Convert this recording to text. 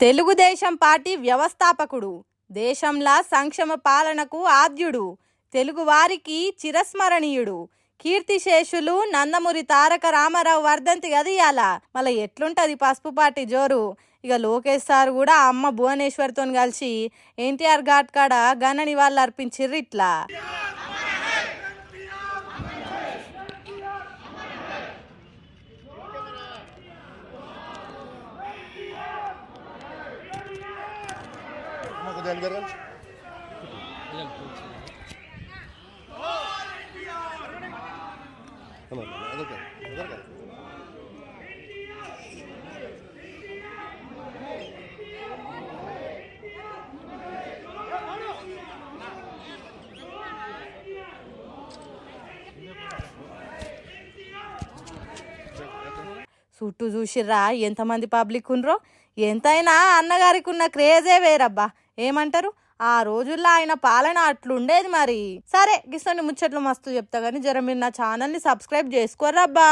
Telugu Desam party వ్యవస్థాపకుడు, దేశంలా సంక్షేమ పాలనకు ఆద్యుడు, తెలుగువారికి చిరస్మరణీయుడు, కీర్తిశేషులు నందమూరి తారక రామారావు వర్ధంతి గదియాల. మళ్ళీ ఎట్లుంటది పసుపు పార్టీ జోరు. ఇక లోకేష్ సార్ కూడా అమ్మ భువనేశ్వర్తో కలిసి ఎన్టీఆర్ ఘాట్ కాడ ఘన నివాళులు అర్పించిర్రు. ఇట్లా చుట్టూ చూసిర్రా ఎంతమంది పబ్లిక్ ఉండ్రో. ఎంతైనా అన్నగారికి ఉన్న క్రేజే వేరబ్బా. ఏమంటారు, ఆ రోజుల్లో ఆయన పాలన అట్లుండేది. మరి సరే, గిసోని ముచ్చట్లు మస్తు చెప్తా కానీ జర మీరు నా ఛానల్ని సబ్స్క్రైబ్ చేసుకోరబ్బా.